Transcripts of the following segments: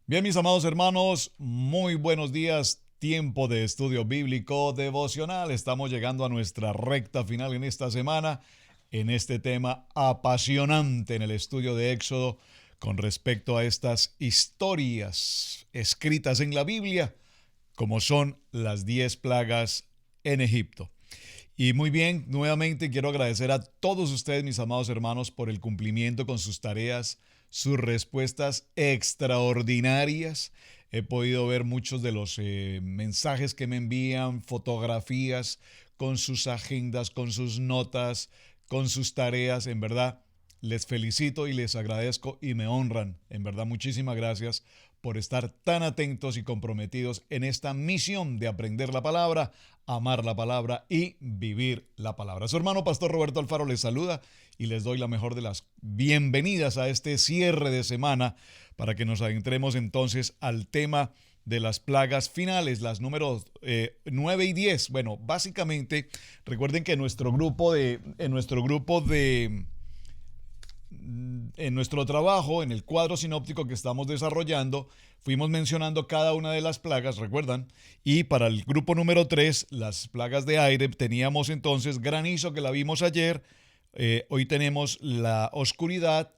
Bien, mis amados hermanos, muy buenos días. Tiempo de estudio bíblico devocional. Estamos llegando a nuestra recta final en esta semana, en este tema apasionante en el estudio de Éxodo con respecto a estas historias escritas en la Biblia, como son las 10 plagas en Egipto. Y muy bien, nuevamente quiero agradecer a todos ustedes, mis amados hermanos, por el cumplimiento con sus tareas, sus respuestas extraordinarias. He podido ver muchos de los mensajes que me envían, fotografías con sus agendas, con sus notas, con sus tareas. En verdad, les felicito y les agradezco y me honran. En verdad, muchísimas gracias por estar tan atentos y comprometidos en esta misión de aprender la palabra, amar la palabra y vivir la palabra. Su hermano Pastor Roberto Alfaro les saluda y les doy la mejor de las bienvenidas a este cierre de semana para que nos adentremos entonces al tema de las plagas finales, las números 9 y 10. Bueno, básicamente recuerden que en nuestro trabajo, en el cuadro sinóptico que estamos desarrollando, fuimos mencionando cada una de las plagas, ¿recuerdan? Y para el grupo número 3, las plagas de aire, teníamos entonces granizo que la vimos ayer, hoy tenemos la oscuridad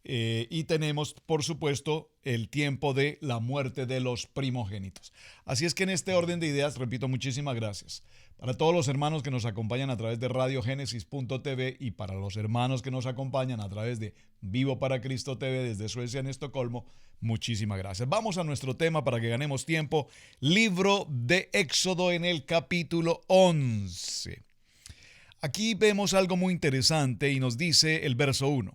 y tenemos, por supuesto, el tiempo de la muerte de los primogénitos. Así es que en este orden de ideas, repito, muchísimas gracias. Para todos los hermanos que nos acompañan a través de radiogénesis.tv y para los hermanos que nos acompañan a través de Vivo para Cristo TV desde Suecia en Estocolmo, muchísimas gracias. Vamos a nuestro tema para que ganemos tiempo. Libro de Éxodo en el capítulo 11. Aquí vemos algo muy interesante y nos dice el verso 1.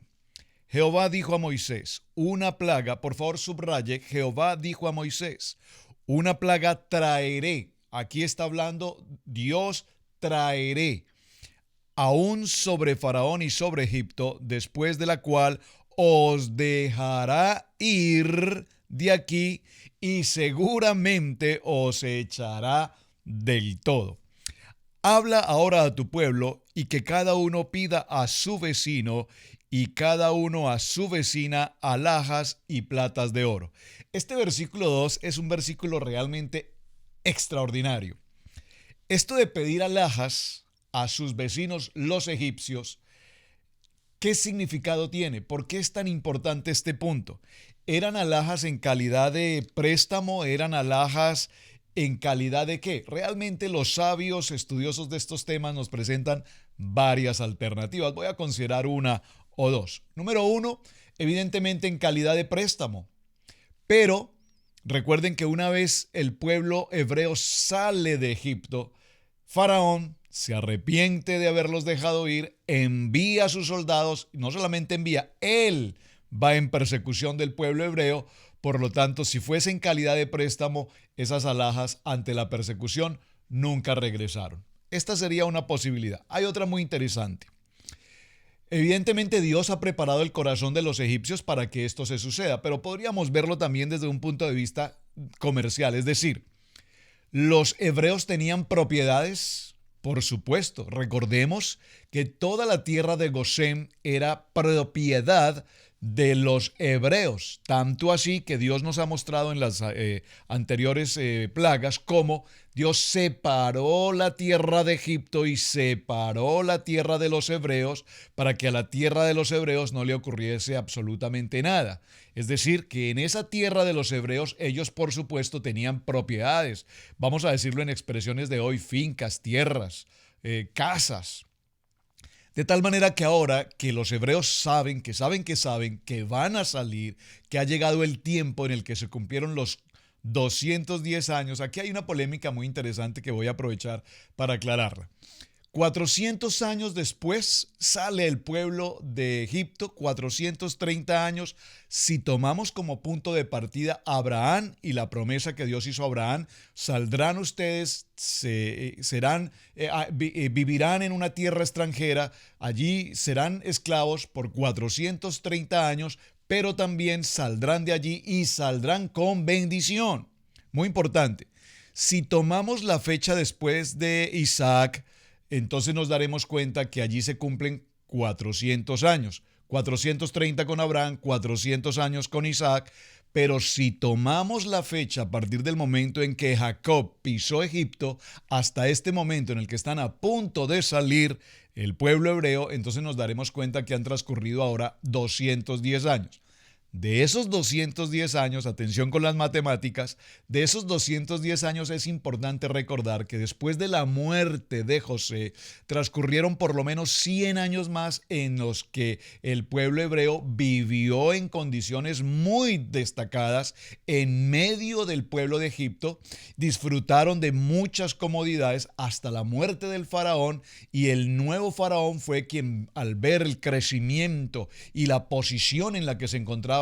Jehová dijo a Moisés, una plaga, por favor subraye, Jehová dijo a Moisés, una plaga traeré. Aquí está hablando Dios traeré aún sobre Faraón y sobre Egipto, después de la cual os dejará ir de aquí y seguramente os echará del todo. Habla ahora a tu pueblo y que cada uno pida a su vecino y cada uno a su vecina alhajas y platas de oro. Este versículo 2 es un versículo realmente extraordinario. Esto de pedir alhajas a sus vecinos los egipcios, ¿qué significado tiene? ¿Por qué es tan importante este punto? ¿Eran alhajas en calidad de préstamo? ¿Eran alhajas en calidad de qué? Realmente los sabios estudiosos de estos temas nos presentan varias alternativas. Voy a considerar una o dos. Número uno, evidentemente en calidad de préstamo. Pero recuerden que una vez el pueblo hebreo sale de Egipto, Faraón se arrepiente de haberlos dejado ir, envía a sus soldados, no solamente envía, él va en persecución del pueblo hebreo. Por lo tanto, si fuese en calidad de préstamo, esas alhajas ante la persecución nunca regresaron. Esta sería una posibilidad. Hay otra muy interesante. Evidentemente Dios ha preparado el corazón de los egipcios para que esto se suceda, pero podríamos verlo también desde un punto de vista comercial, es decir, ¿los hebreos tenían propiedades? Por supuesto, recordemos que toda la tierra de Gosén era propiedad de los hebreos, tanto así que Dios nos ha mostrado en las anteriores plagas cómo Dios separó la tierra de Egipto y separó la tierra de los hebreos para que a la tierra de los hebreos no le ocurriese absolutamente nada. Es decir, que en esa tierra de los hebreos ellos por supuesto tenían propiedades, vamos a decirlo en expresiones de hoy, fincas, tierras, casas. De tal manera que ahora que los hebreos saben que van a salir, que ha llegado el tiempo en el que se cumplieron los 210 años, aquí hay una polémica muy interesante que voy a aprovechar para aclararla. 400 años después sale el pueblo de Egipto, 430 años, si tomamos como punto de partida a Abraham y la promesa que Dios hizo a Abraham, saldrán ustedes, vivirán en una tierra extranjera, allí serán esclavos por 430 años, pero también saldrán de allí y saldrán con bendición. Muy importante, si tomamos la fecha después de Isaac, entonces nos daremos cuenta que allí se cumplen 400 años. 430 con Abraham, 400 años con Isaac, Pero si tomamos la fecha a partir del momento en que Jacob pisó Egipto hasta este momento en el que están a punto de salir el pueblo hebreo, entonces nos daremos cuenta que han transcurrido ahora 210 años. De esos 210 años, atención con las matemáticas, de esos 210 años es importante recordar que después de la muerte de José, transcurrieron por lo menos 100 años más en los que el pueblo hebreo vivió en condiciones muy destacadas en medio del pueblo de Egipto, disfrutaron de muchas comodidades hasta la muerte del faraón, y el nuevo faraón fue quien, al ver el crecimiento y la posición en la que se encontraba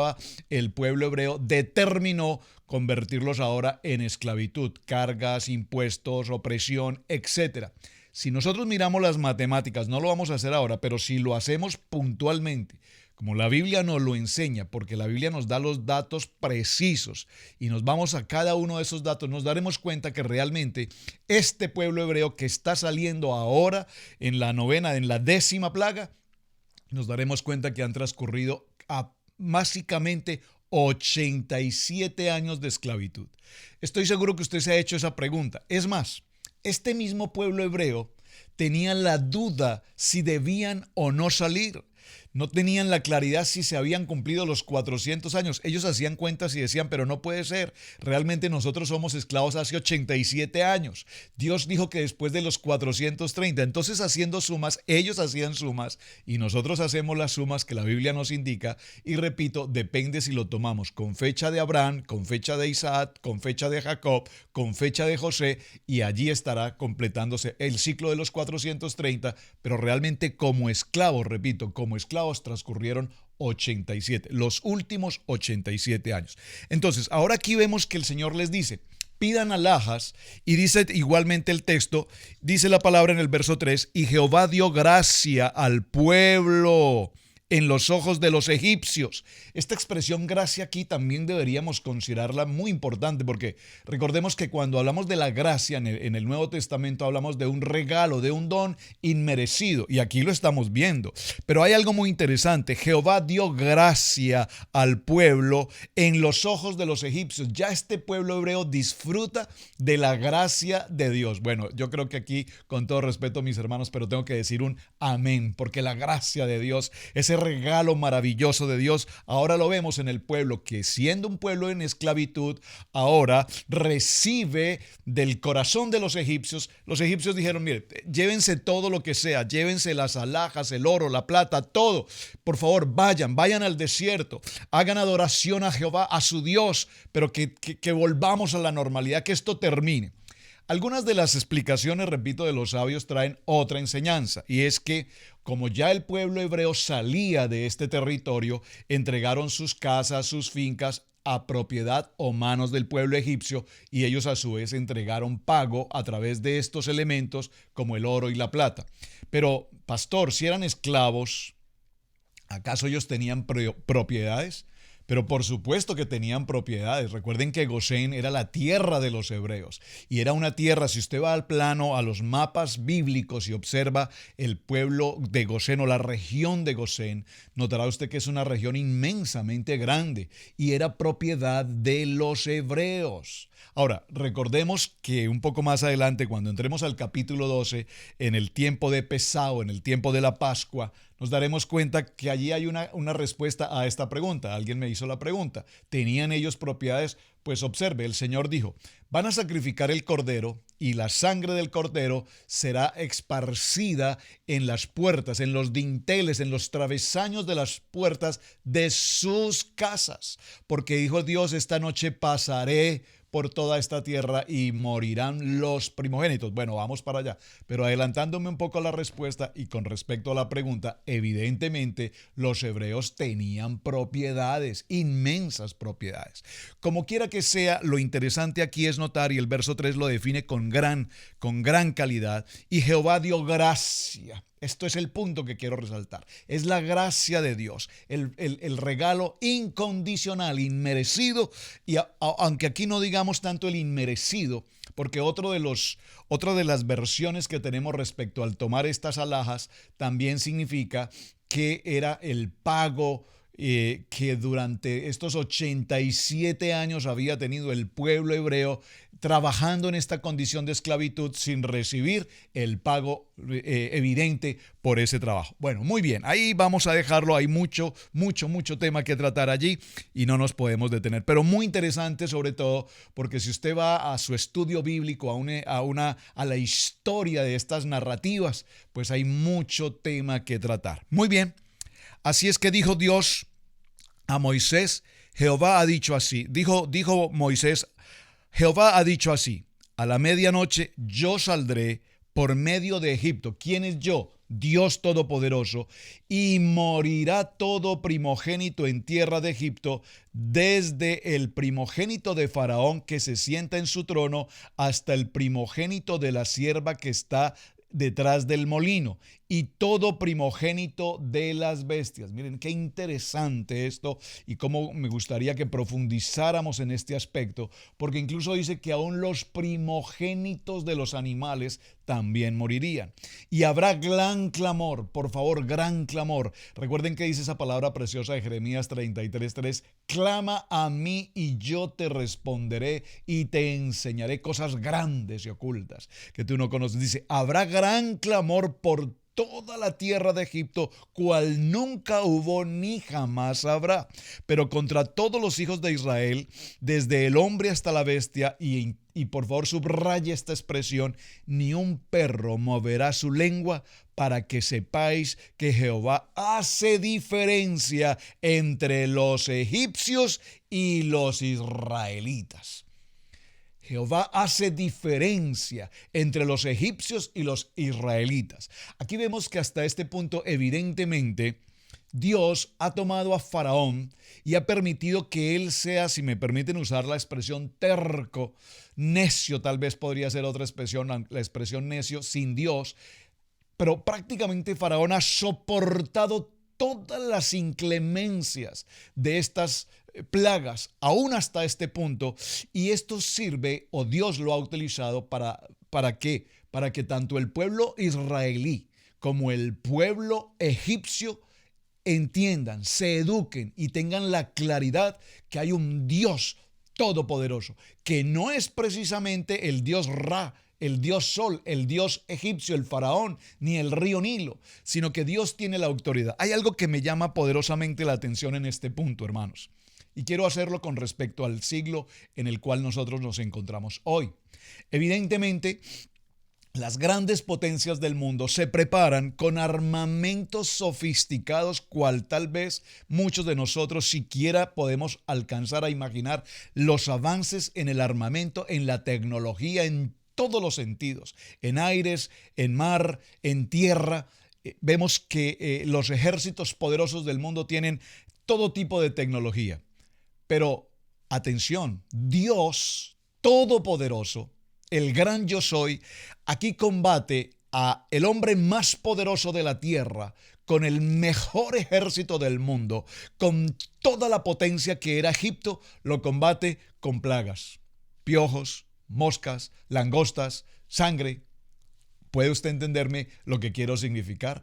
el pueblo hebreo, determinó convertirlos ahora en esclavitud, cargas, impuestos, opresión, etcétera. Si nosotros miramos las matemáticas, no lo vamos a hacer ahora, pero si lo hacemos puntualmente, como la Biblia nos lo enseña, porque la Biblia nos da los datos precisos y nos vamos a cada uno de esos datos, nos daremos cuenta que realmente este pueblo hebreo que está saliendo ahora en la novena, en la 10ª plaga, nos daremos cuenta que han transcurrido básicamente 87 años de esclavitud. Estoy seguro que usted se ha hecho esa pregunta. Es más, este mismo pueblo hebreo tenía la duda si debían o no salir. No tenían la claridad si se habían cumplido los 400 años. Ellos hacían cuentas y decían, pero no puede ser. Realmente nosotros somos esclavos hace 87 años. Dios dijo que después de los 430. Entonces, haciendo sumas, ellos hacían sumas y nosotros hacemos las sumas que la Biblia nos indica. Y repito, depende si lo tomamos con fecha de Abraham, con fecha de Isaac, con fecha de Jacob, con fecha de José, y allí estará completándose el ciclo de los 430. Pero realmente como esclavos, repito, como esclavos transcurrieron 87, los últimos 87 años. Entonces, ahora aquí vemos que el Señor les dice, pidan alhajas, y dice igualmente el texto, dice la palabra en el verso 3, y Jehová dio gracia al pueblo en los ojos de los egipcios. Esta expresión gracia aquí también deberíamos considerarla muy importante, porque recordemos que cuando hablamos de la gracia en el Nuevo Testamento hablamos de un regalo, de un don inmerecido, y aquí lo estamos viendo. Pero hay algo muy interesante, Jehová dio gracia al pueblo en los ojos de los egipcios. Ya este pueblo hebreo disfruta de la gracia de Dios. Bueno, yo creo que aquí, con todo respeto, mis hermanos, pero tengo que decir un amén, porque la gracia de Dios, ese regalo maravilloso de Dios, ahora lo vemos en el pueblo que, siendo un pueblo en esclavitud, ahora recibe del corazón de los egipcios. Los egipcios dijeron, mire, llévense todo lo que sea, llévense las alhajas, el oro, la plata, todo. Por favor, vayan al desierto, hagan adoración a Jehová, a su Dios, pero que volvamos a la normalidad, que esto termine. Algunas de las explicaciones, repito, de los sabios traen otra enseñanza, y es que como ya el pueblo hebreo salía de este territorio, entregaron sus casas, sus fincas a propiedad o manos del pueblo egipcio, y ellos a su vez entregaron pago a través de estos elementos como el oro y la plata. Pero, pastor, si eran esclavos, ¿acaso ellos tenían propiedades? Pero por supuesto que tenían propiedades. Recuerden que Gosén era la tierra de los hebreos, y era una tierra, si usted va al plano, a los mapas bíblicos y observa el pueblo de Gosén o la región de Gosén, notará usted que es una región inmensamente grande y era propiedad de los hebreos. Ahora, recordemos que un poco más adelante, cuando entremos al capítulo 12, en el tiempo de Pesao, en el tiempo de la Pascua, nos daremos cuenta que allí hay una respuesta a esta pregunta. Alguien me hizo la pregunta, ¿tenían ellos propiedades? Pues observe, el Señor dijo, van a sacrificar el cordero y la sangre del cordero será esparcida en las puertas, en los dinteles, en los travesaños de las puertas de sus casas. Porque dijo Dios, esta noche pasaré por toda esta tierra y morirán los primogénitos. Bueno, vamos para allá. Pero adelantándome un poco a la respuesta y con respecto a la pregunta, evidentemente los hebreos tenían propiedades, inmensas propiedades. Como quiera que sea, lo interesante aquí es notar, y el verso 3 lo define con gran calidad, y Jehová dio gracia. Esto es el punto que quiero resaltar. Es la gracia de Dios, el regalo incondicional, inmerecido, y aunque aquí no digamos tanto el inmerecido, porque otra de las versiones que tenemos respecto al tomar estas alhajas también significa que era el pago que durante estos 87 años había tenido el pueblo hebreo trabajando en esta condición de esclavitud sin recibir el pago evidente por ese trabajo. Bueno, muy bien, ahí vamos a dejarlo, hay mucho tema que tratar allí y no nos podemos detener, pero muy interesante sobre todo porque si usted va a su estudio bíblico, a la historia de estas narrativas, pues hay mucho tema que tratar. Muy bien, así es que dijo Dios a Moisés, Jehová ha dicho así, dijo Moisés, Jehová ha dicho así, a la medianoche yo saldré por medio de Egipto. ¿Quién es yo? Dios Todopoderoso. Y morirá todo primogénito en tierra de Egipto, desde el primogénito de Faraón que se sienta en su trono, hasta el primogénito de la sierva que está detrás del molino, y todo primogénito de las bestias. Miren qué interesante esto y cómo me gustaría que profundizáramos en este aspecto, porque incluso dice que aún los primogénitos de los animales también morirían. Y habrá gran clamor, por favor, gran clamor. Recuerden que dice esa palabra preciosa de Jeremías 33:3, clama a mí y yo te responderé y te enseñaré cosas grandes y ocultas que tú no conoces. Dice, habrá gran clamor por toda la tierra de Egipto, cual nunca hubo ni jamás habrá. Pero contra todos los hijos de Israel, desde el hombre hasta la bestia, y por favor subraya esta expresión, ni un perro moverá su lengua, para que sepáis que Jehová hace diferencia entre los egipcios y los israelitas. Jehová hace diferencia entre los egipcios y los israelitas. Aquí vemos que hasta este punto, evidentemente, Dios ha tomado a Faraón y ha permitido que él sea, si me permiten usar la expresión terco, necio, tal vez podría ser otra expresión, la expresión necio, sin Dios, pero prácticamente Faraón ha soportado todas las inclemencias de estas plagas, aún hasta este punto, y esto sirve, o Dios lo ha utilizado ¿para qué? Para que tanto el pueblo israelí como el pueblo egipcio entiendan, se eduquen y tengan la claridad que hay un Dios todopoderoso, que no es precisamente el Dios Ra, el Dios Sol, el Dios egipcio, el faraón, ni el río Nilo, sino que Dios tiene la autoridad. Hay algo que me llama poderosamente la atención en este punto, hermanos, y quiero hacerlo con respecto al siglo en el cual nosotros nos encontramos hoy. Evidentemente, las grandes potencias del mundo se preparan con armamentos sofisticados, cual tal vez muchos de nosotros siquiera podemos alcanzar a imaginar los avances en el armamento, en la tecnología, en todos los sentidos, en aires, en mar, en tierra. Vemos que los ejércitos poderosos del mundo tienen todo tipo de tecnología. Pero, atención, Dios Todopoderoso, el gran yo soy, aquí combate a el hombre más poderoso de la tierra con el mejor ejército del mundo, con toda la potencia que era Egipto, lo combate con plagas, piojos, moscas, langostas, sangre. ¿Puede usted entenderme lo que quiero significar?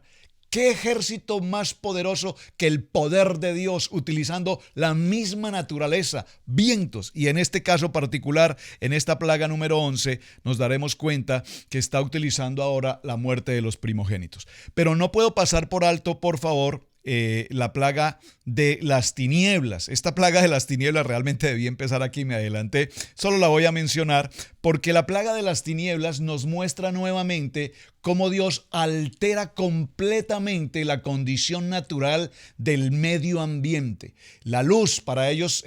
¿Qué ejército más poderoso que el poder de Dios utilizando la misma naturaleza, vientos? Y en este caso particular, en esta plaga número 11, nos daremos cuenta que está utilizando ahora la muerte de los primogénitos. Pero no puedo pasar por alto, por favor, la plaga de las tinieblas. Esta plaga de las tinieblas realmente debí empezar aquí, me adelanté. Solo la voy a mencionar porque la plaga de las tinieblas nos muestra nuevamente cómo Dios altera completamente la condición natural del medio ambiente. La luz, para ellos,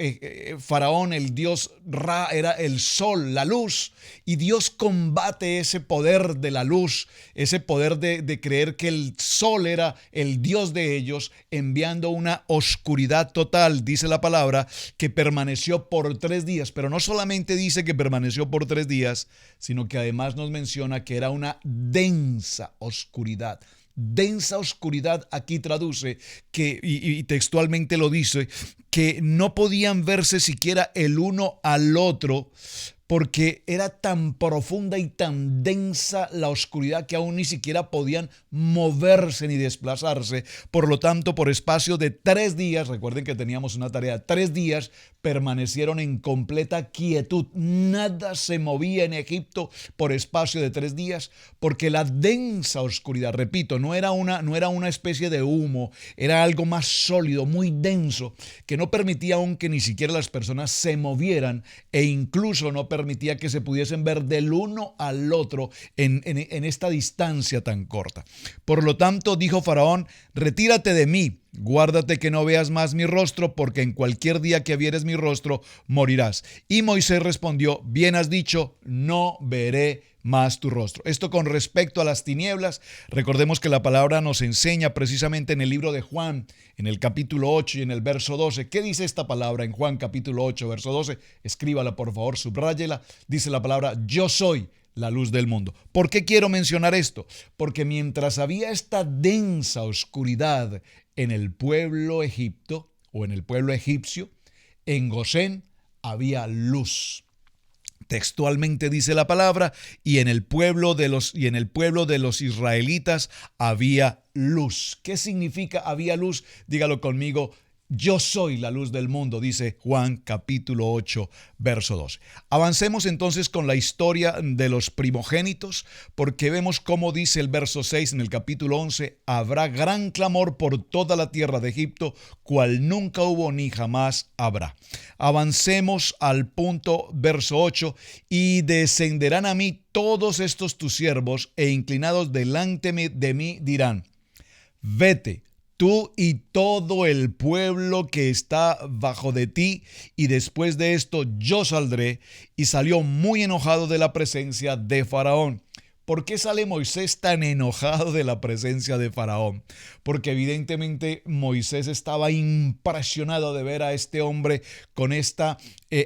Faraón, el dios Ra, era el sol, la luz, y Dios combate ese poder de la luz, ese poder de creer que el sol era el dios de ellos, enviando una oscuridad total, dice la palabra, que permaneció por 3 días, pero no solamente dice que permaneció por 3 días, sino que además nos menciona que era una densa oscuridad. Densa oscuridad aquí traduce que, y textualmente lo dice, que no podían verse siquiera el uno al otro porque era tan profunda y tan densa la oscuridad que aún ni siquiera podían moverse ni desplazarse. Por lo tanto, por espacio de 3 días, recuerden que teníamos una tarea, 3 días permanecieron en completa quietud. Nada se movía en Egipto por espacio de 3 días, porque la densa oscuridad, repito, no era una especie de humo, era algo más sólido, muy denso, que no permitía aún que ni siquiera las personas se movieran, e incluso no permitía que se pudiesen ver del uno al otro en esta distancia tan corta. Por lo tanto, dijo Faraón: retírate de mí, guárdate que no veas más mi rostro, porque en cualquier día que vieres mi rostro morirás. Y Moisés respondió: bien has dicho, no veré más tu rostro. Esto con respecto a las tinieblas. Recordemos que la palabra nos enseña precisamente en el libro de Juan, en el capítulo 8 y en el verso 12. ¿Qué dice esta palabra en Juan capítulo 8, verso 12? Escríbala, por favor, subráyela. Dice la palabra: yo soy la luz del mundo. ¿Por qué quiero mencionar esto? Porque mientras había esta densa oscuridad en el pueblo egipto o en el pueblo egipcio, en Gosén había luz. Textualmente dice la palabra: y en el pueblo de los israelitas había luz. ¿Qué significa había luz? Dígalo conmigo: yo soy la luz del mundo, dice Juan capítulo 8, verso 12. Avancemos entonces con la historia de los primogénitos, porque vemos cómo dice el verso 6 en el capítulo 11: habrá gran clamor por toda la tierra de Egipto, cual nunca hubo ni jamás habrá. Avancemos al punto verso 8: y descenderán a mí todos estos tus siervos, e inclinados delante de mí dirán: vete, tú y todo el pueblo que está bajo de ti, y después de esto yo saldré. Y salió muy enojado de la presencia de Faraón. ¿Por qué sale Moisés tan enojado de la presencia de Faraón? Porque evidentemente Moisés estaba impresionado de ver a este hombre con esta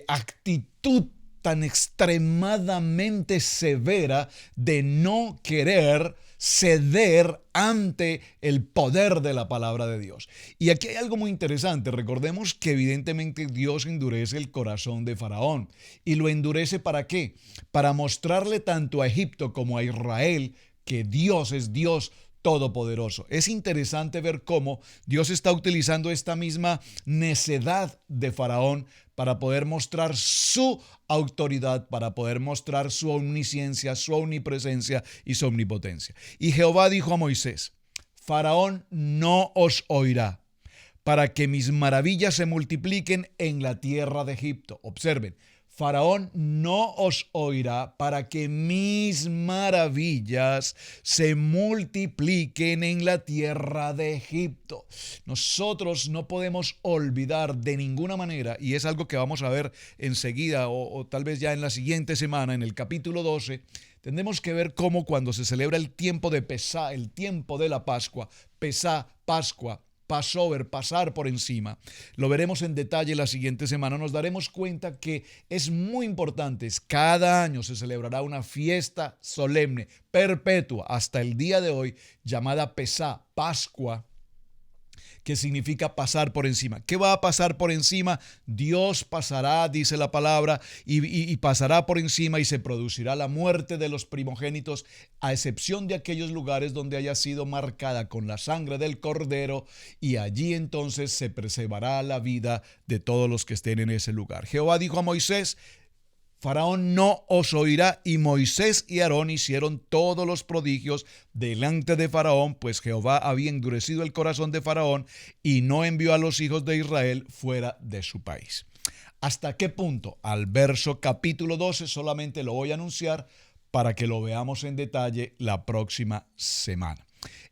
actitud tan extremadamente severa de no querer ceder ante el poder de la palabra de Dios. Y aquí hay algo muy interesante. Recordemos que evidentemente Dios endurece el corazón de Faraón. ¿Y lo endurece para qué? Para mostrarle tanto a Egipto como a Israel que Dios es Dios todopoderoso. Es interesante ver cómo Dios está utilizando esta misma necedad de Faraón para poder mostrar su autoridad, para poder mostrar su omnisciencia, su omnipresencia y su omnipotencia. Y Jehová dijo a Moisés: Faraón no os oirá, para que mis maravillas se multipliquen en la tierra de Egipto. Observen: Faraón no os oirá, para que mis maravillas se multipliquen en la tierra de Egipto. Nosotros no podemos olvidar de ninguna manera, y es algo que vamos a ver enseguida o tal vez ya en la siguiente semana, en el capítulo 12, tenemos que ver cómo cuando se celebra el tiempo de Pesá, el tiempo de la Pascua, Pesá, Pascua, Passover, pasar por encima. Lo veremos en detalle la siguiente semana. Nos daremos cuenta que es muy importante. Cada año se celebrará una fiesta solemne, perpetua, hasta el día de hoy, llamada Pesá, Pascua, que significa pasar por encima. ¿Qué va a pasar por encima? Dios pasará, dice la palabra, y pasará por encima, y se producirá la muerte de los primogénitos, a excepción de aquellos lugares donde haya sido marcada con la sangre del cordero, y allí entonces se preservará la vida de todos los que estén en ese lugar. Jehová dijo a Moisés: Faraón no os oirá. Y Moisés y Aarón hicieron todos los prodigios delante de Faraón, pues Jehová había endurecido el corazón de Faraón y no envió a los hijos de Israel fuera de su país. ¿Hasta qué punto? Al verso capítulo 12 solamente lo voy a anunciar para que lo veamos en detalle la próxima semana.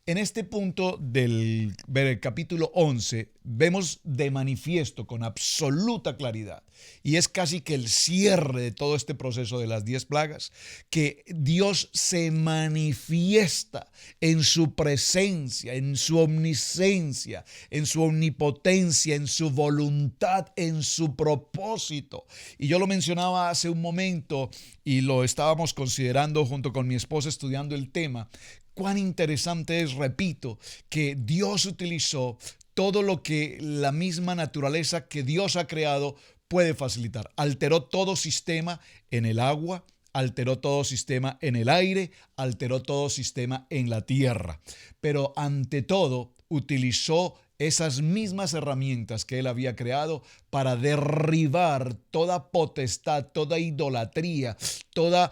En este punto del capítulo 11 vemos de manifiesto con absoluta claridad, y es casi que el cierre de todo este proceso de las 10 plagas, que Dios se manifiesta en su presencia, en su omnisciencia, en su omnipotencia, en su voluntad, en su propósito. Y yo lo mencionaba hace un momento y lo estábamos considerando junto con mi esposa estudiando el tema. Cuán interesante es, repito, que Dios utilizó todo lo que la misma naturaleza que Dios ha creado puede facilitar. Alteró todo sistema en el agua, alteró todo sistema en el aire, alteró todo sistema en la tierra. Pero ante todo, utilizó esas mismas herramientas que él había creado para derribar toda potestad, toda idolatría, toda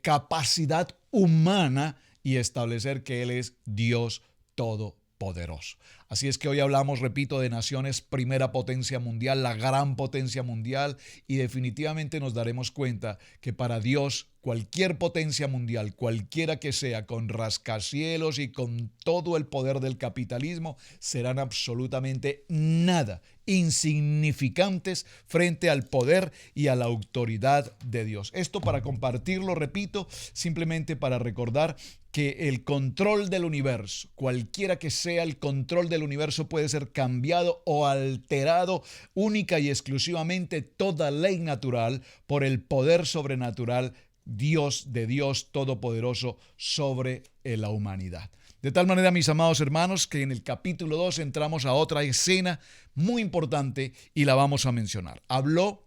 capacidad humana y establecer que él es Dios todopoderoso. Así es que hoy hablamos, repito, de naciones, primera potencia mundial, la gran potencia mundial, y definitivamente nos daremos cuenta que para Dios cualquier potencia mundial, cualquiera que sea, con rascacielos y con todo el poder del capitalismo, serán absolutamente nada, insignificantes frente al poder y a la autoridad de Dios. Esto para compartirlo, repito, simplemente para recordar que el control del universo, cualquiera que sea el control del universo, puede ser cambiado o alterado única y exclusivamente toda ley natural por el poder sobrenatural de Dios Todopoderoso sobre la humanidad. De tal manera, mis amados hermanos, que en el capítulo 2 entramos a otra escena muy importante y la vamos a mencionar. Habló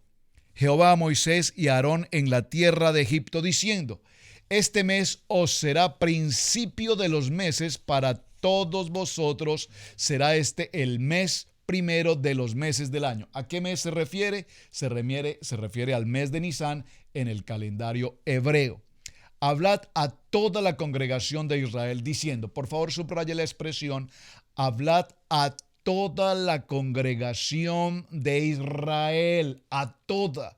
Jehová a Moisés y a Aarón en la tierra de Egipto diciendo: este mes os será principio de los meses para todos vosotros, será este el mes primero de los meses del año. ¿A qué mes se refiere? Se refiere al mes de Nisán en el calendario hebreo. Hablad a toda la congregación de Israel diciendo, por favor subraye la expresión, hablad a toda la congregación de Israel, a todo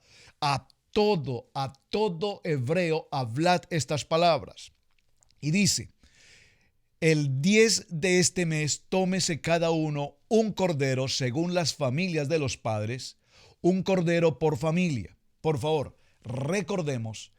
hebreo, hablad estas palabras. Y dice, el 10 de este mes tómese cada uno un cordero según las familias de los padres, un cordero por familia. Por favor, recordemos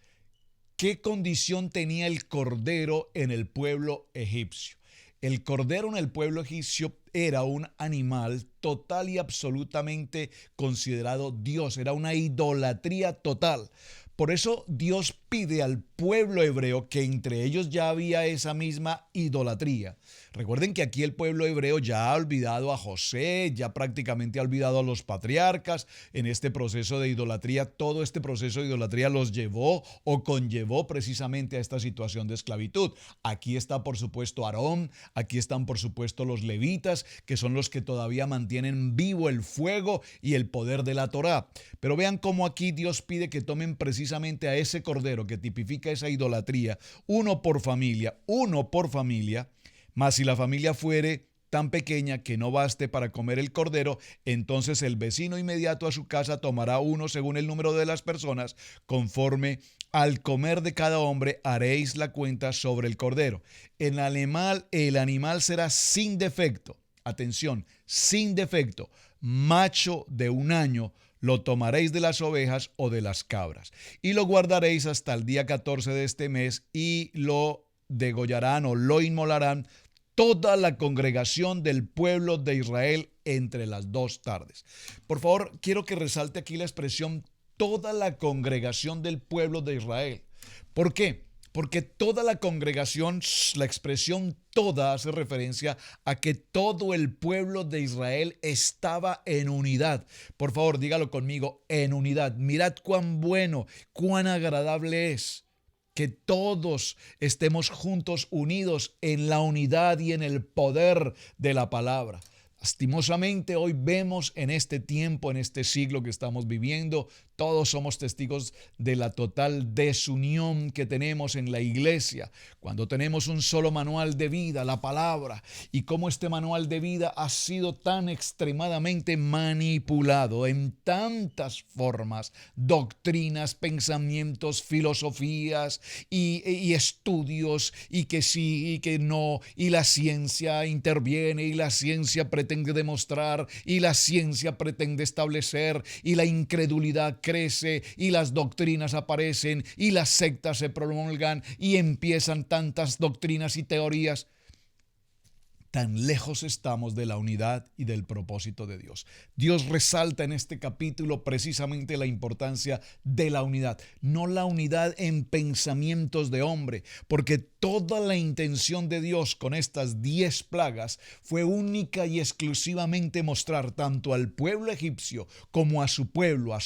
qué condición tenía el cordero en el pueblo egipcio. El cordero en el pueblo egipcio era un animal total y absolutamente considerado Dios, era una idolatría total. Por eso Dios pide al pueblo hebreo, que entre ellos ya había esa misma idolatría. Recuerden que aquí el pueblo hebreo ya ha olvidado a José, ya prácticamente ha olvidado a los patriarcas en este proceso de idolatría. Todo este proceso de idolatría los llevó o conllevó precisamente a esta situación de esclavitud. Aquí está por supuesto Aarón, aquí están por supuesto los levitas, que son los que todavía mantienen vivo el fuego y el poder de la Torá. Pero vean cómo aquí Dios pide que tomen precisamente a ese cordero que tipifica esa idolatría, uno por familia, mas si la familia fuere tan pequeña que no baste para comer el cordero, entonces el vecino inmediato a su casa tomará uno según el número de las personas, conforme al comer de cada hombre haréis la cuenta sobre el cordero. El animal será sin defecto, atención, sin defecto, macho de un año, lo tomaréis de las ovejas o de las cabras, y lo guardaréis hasta el día 14 de este mes, y lo degollarán o lo inmolarán toda la congregación del pueblo de Israel entre las 2 tardes. Por favor, quiero que resalte aquí la expresión toda la congregación del pueblo de Israel. ¿Por qué? Porque toda la congregación, la expresión toda hace referencia a que todo el pueblo de Israel estaba en unidad. Por favor, dígalo conmigo, en unidad. Mirad cuán bueno, cuán agradable es que todos estemos juntos, unidos en la unidad y en el poder de la palabra. Lastimosamente hoy vemos en este tiempo, en este siglo que estamos viviendo, todos somos testigos de la total desunión que tenemos en la iglesia, cuando tenemos un solo manual de vida, la palabra, y cómo este manual de vida ha sido tan extremadamente manipulado en tantas formas, doctrinas, pensamientos, filosofías y estudios, y que sí y que no, y la ciencia interviene, y la ciencia pretende demostrar, y la ciencia pretende establecer, y la incredulidad crece, y las doctrinas aparecen, y las sectas se promulgan, y empiezan tantas doctrinas y teorías. tan lejos estamos de la unidad y del propósito de Dios. Dios resalta en este capítulo precisamente la importancia de la unidad, no la unidad en pensamientos de hombre, porque toda la intención de Dios con estas 10 plagas fue única y exclusivamente mostrar tanto al pueblo egipcio como a su pueblo, a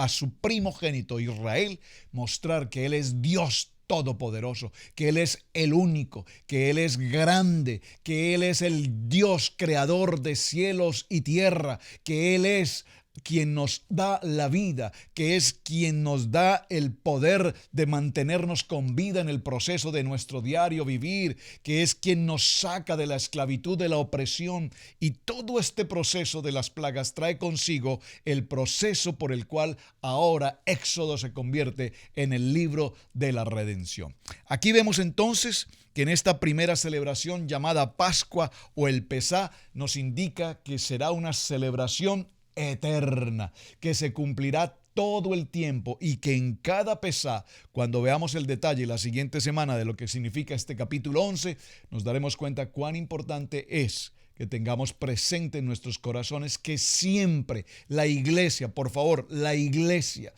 su primogénito Israel, mostrar que Él es Dios todopoderoso, que Él es el único, que Él es grande, que Él es el Dios creador de cielos y tierra, que Él es quien nos da la vida, que es quien nos da el poder de mantenernos con vida en el proceso de nuestro diario vivir, que es quien nos saca de la esclavitud, de la opresión. Y todo este proceso de las plagas trae consigo el proceso por el cual ahora Éxodo se convierte en el libro de la redención. Aquí vemos entonces que en esta primera celebración llamada Pascua o el Pesá nos indica que será una celebración eterna, que se cumplirá todo el tiempo y que en cada Pesá, cuando veamos el detalle la siguiente semana de lo que significa este capítulo 11, nos daremos cuenta cuán importante es que tengamos presente en nuestros corazones que siempre la iglesia, por favor, la iglesia,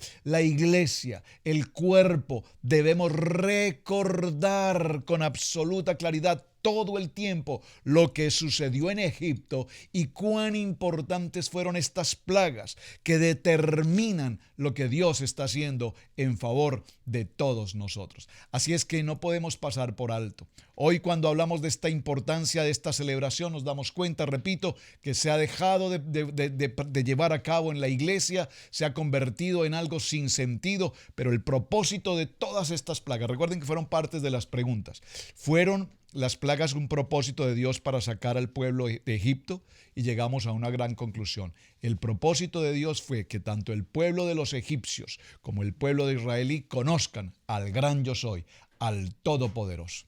el cuerpo, debemos recordar con absoluta claridad todo el tiempo lo que sucedió en Egipto y cuán importantes fueron estas plagas que determinan lo que Dios está haciendo en favor de todos nosotros. Así es que no podemos pasar por alto. Hoy, cuando hablamos de esta importancia de esta celebración, nos damos cuenta, repito, que se ha dejado de llevar a cabo en la iglesia, se ha convertido en algo sin sentido, pero el propósito de todas estas plagas, recuerden que fueron partes de las preguntas, fueron las plagas un propósito de Dios para sacar al pueblo de Egipto, y llegamos a una gran conclusión. El propósito de Dios fue que tanto el pueblo de los egipcios como el pueblo de Israel conozcan al gran yo soy, al Todopoderoso.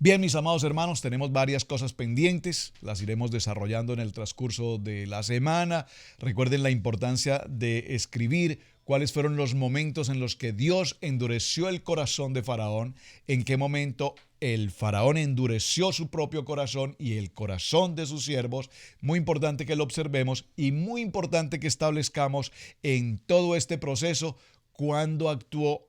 Bien, mis amados hermanos, tenemos varias cosas pendientes, las iremos desarrollando en el transcurso de la semana. Recuerden la importancia de escribir cuáles fueron los momentos en los que Dios endureció el corazón de Faraón, en qué momento el Faraón endureció su propio corazón y el corazón de sus siervos. Muy importante que lo observemos y muy importante que establezcamos en todo este proceso cuándo actuó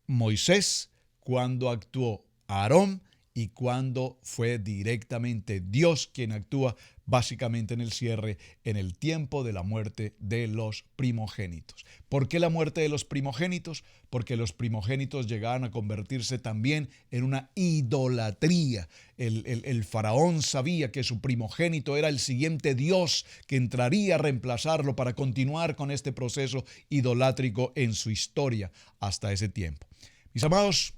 Moisés, cuándo actuó Aarón y cuándo fue directamente Dios quien actúa básicamente en el cierre, en el tiempo de la muerte de los primogénitos. ¿Por qué la muerte de los primogénitos? Porque los primogénitos llegaban a convertirse también en una idolatría. El faraón sabía que su primogénito era el siguiente Dios que entraría a reemplazarlo para continuar con este proceso idolátrico en su historia hasta ese tiempo. Mis amados,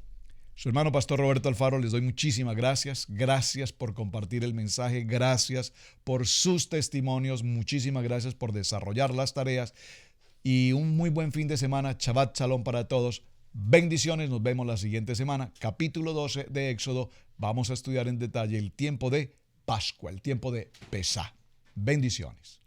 su hermano Pastor Roberto Alfaro, les doy muchísimas gracias. Gracias por compartir el mensaje. Gracias por sus testimonios. Muchísimas gracias por desarrollar las tareas. Y un muy buen fin de semana. Shabbat Shalom para todos. Bendiciones. Nos vemos la siguiente semana. Capítulo 12 de Éxodo. Vamos a estudiar en detalle el tiempo de Pascua, el tiempo de Pesá. Bendiciones.